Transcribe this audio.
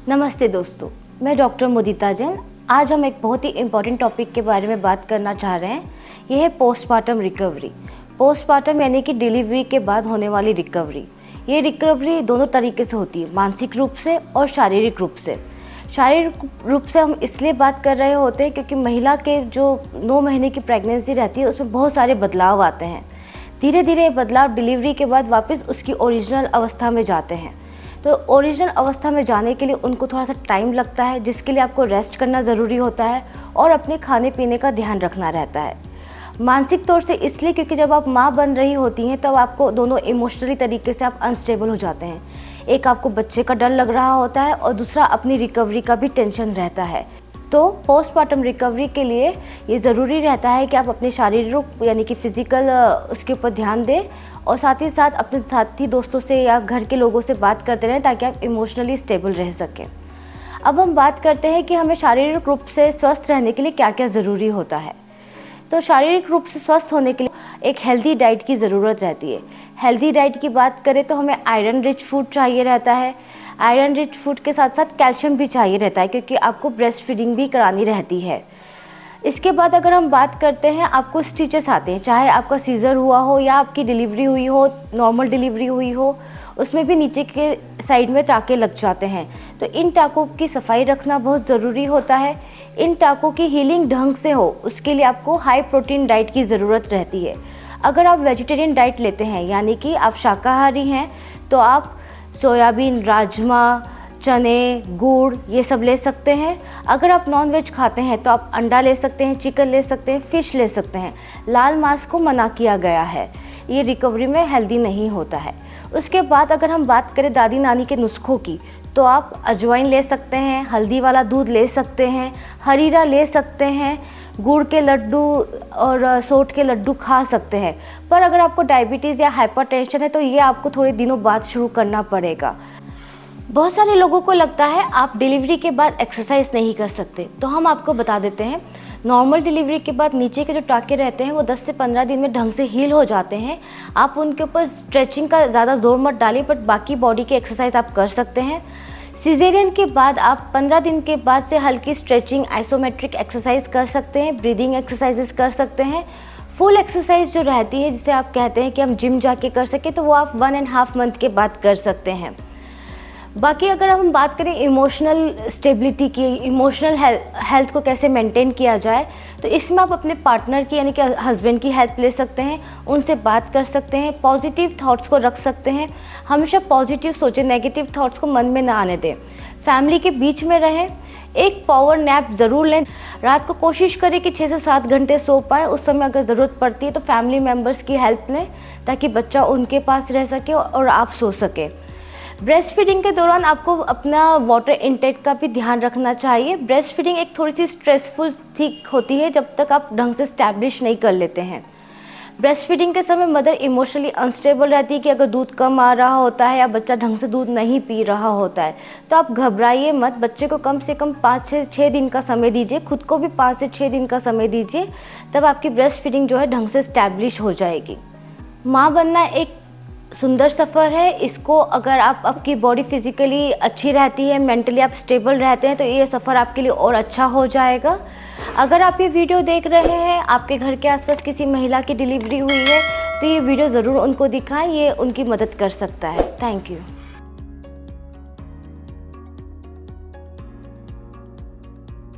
नमस्ते दोस्तों, मैं डॉक्टर मुदिता जैन। आज हम एक बहुत ही इम्पॉर्टेंट टॉपिक के बारे में बात करना चाह रहे हैं। यह है पोस्टमार्टम रिकवरी। पोस्टमार्टम यानी कि डिलीवरी के बाद होने वाली रिकवरी। ये रिकवरी दोनों तरीके से होती है, मानसिक रूप से और शारीरिक रूप से। शारीरिक रूप से हम इसलिए बात कर रहे होते हैं क्योंकि महिला के जो 9 महीने की प्रेगनेंसी रहती है उसमें बहुत सारे बदलाव आते हैं। धीरे धीरे बदलाव डिलीवरी के बाद वापस उसकी ओरिजिनल अवस्था में जाते हैं। तो ओरिजिनल अवस्था में जाने के लिए उनको थोड़ा सा टाइम लगता है, जिसके लिए आपको रेस्ट करना ज़रूरी होता है और अपने खाने पीने का ध्यान रखना रहता है। मानसिक तौर से इसलिए क्योंकि जब आप माँ बन रही होती हैं तब आपको दोनों इमोशनली तरीके से आप अनस्टेबल हो जाते हैं। एक आपको बच्चे का डर लग रहा होता है और दूसरा अपनी रिकवरी का भी टेंशन रहता है। तो पोस्टमार्टम रिकवरी के लिए ये ज़रूरी रहता है कि आप अपने शारीरिक यानी कि फ़िज़िकल उसके ऊपर ध्यान दें और साथ ही साथ अपने साथी दोस्तों से या घर के लोगों से बात करते रहें ताकि आप इमोशनली स्टेबल रह सकें। अब हम बात करते हैं कि हमें शारीरिक रूप से स्वस्थ रहने के लिए क्या क्या ज़रूरी होता है। तो शारीरिक रूप से स्वस्थ होने के लिए एक हेल्दी डाइट की ज़रूरत रहती है। हेल्दी डाइट की बात करें तो हमें आयरन रिच फूड चाहिए रहता है। आयरन रिच फूड के साथ साथ कैल्शियम भी चाहिए रहता है क्योंकि आपको ब्रेस्ट फीडिंग भी करानी रहती है। इसके बाद अगर हम बात करते हैं, आपको स्टिचेस आते हैं, चाहे आपका सीज़र हुआ हो या आपकी डिलीवरी हुई हो, नॉर्मल डिलीवरी हुई हो, उसमें भी नीचे के साइड में टाँके लग जाते हैं। तो इन टाँकों की सफाई रखना बहुत ज़रूरी होता है। इन टाँकों की हीलिंग ढंग से हो उसके लिए आपको हाई प्रोटीन डाइट की ज़रूरत रहती है। अगर आप वेजिटेरियन डाइट लेते हैं यानी कि आप शाकाहारी हैं तो आप सोयाबीन, राजमा, चने, गुड़ ये सब ले सकते हैं। अगर आप नॉन वेज खाते हैं तो आप अंडा ले सकते हैं, चिकन ले सकते हैं, फ़िश ले सकते हैं। लाल मांस को मना किया गया है, ये रिकवरी में हेल्दी नहीं होता है। उसके बाद अगर हम बात करें दादी नानी के नुस्खों की तो आप अजवाइन ले सकते हैं, हल्दी वाला दूध ले सकते हैं, हरीरा ले सकते हैं, गुड़ के लड्डू और सोट के लड्डू खा सकते हैं। पर अगर आपको डायबिटीज़ या हाइपरटेंशन है तो ये आपको थोड़े दिनों बाद शुरू करना पड़ेगा। बहुत सारे लोगों को लगता है आप डिलीवरी के बाद एक्सरसाइज नहीं कर सकते, तो हम आपको बता देते हैं नॉर्मल डिलीवरी के बाद नीचे के जो टाँके रहते हैं वो 10 से 15 दिन में ढंग से हील हो जाते हैं। आप उनके ऊपर स्ट्रेचिंग का ज़्यादा जोर मत डालिए, बट बाकी बॉडी की एक्सरसाइज आप कर सकते हैं। सिजेरियन के बाद आप 15 दिन के बाद से हल्की स्ट्रेचिंग, आइसोमेट्रिक एक्सरसाइज कर सकते हैं, ब्रीदिंग एक्सरसाइजेस कर सकते हैं। फुल एक्सरसाइज जो रहती है जिसे आप कहते हैं कि हम जिम जाके कर सकें तो वो आप 1.5 मंथ के बाद कर सकते हैं। बाकी अगर हम बात करें इमोशनल स्टेबिलिटी की, इमोशनल हेल्थ को कैसे मेंटेन किया जाए, तो इसमें आप अपने पार्टनर की यानी कि हस्बैंड की हेल्प ले सकते हैं, उनसे बात कर सकते हैं, पॉजिटिव थॉट्स को रख सकते हैं। हमेशा पॉजिटिव सोचें, नेगेटिव थॉट्स को मन में ना आने दें। फैमिली के बीच में रहें, एक पावर नैप ज़रूर लें। रात को कोशिश करें कि 6 से 7 घंटे सो पाएँ। उस समय अगर ज़रूरत पड़ती है तो फैमिली मेम्बर्स की हेल्प लें ताकि बच्चा उनके पास रह सके और आप सो सकें। ब्रेस्ट फीडिंग के दौरान आपको अपना वाटर इनटेक का भी ध्यान रखना चाहिए। ब्रेस्ट फीडिंग एक थोड़ी सी स्ट्रेसफुल ठीक होती है जब तक आप ढंग से स्टैब्लिश नहीं कर लेते हैं। ब्रेस्ट फीडिंग के समय मदर इमोशनली अनस्टेबल रहती है कि अगर दूध कम आ रहा होता है या बच्चा ढंग से दूध नहीं पी रहा होता है तो आप घबराइए मत। बच्चे को कम से कम 5 से 6 दिन का समय दीजिए, खुद को भी 5 से 6 दिन का समय दीजिए, तब आपकी ब्रेस्ट फीडिंग जो है ढंग से स्टैब्लिश हो जाएगी। माँ बनना एक सुंदर सफ़र है। इसको अगर आपकी बॉडी फिज़िकली अच्छी रहती है, मेंटली आप स्टेबल रहते हैं तो ये सफ़र आपके लिए और अच्छा हो जाएगा। अगर आप ये वीडियो देख रहे हैं, आपके घर के आसपास किसी महिला की डिलीवरी हुई है तो ये वीडियो ज़रूर उनको दिखाएं, ये उनकी मदद कर सकता है। Thank you.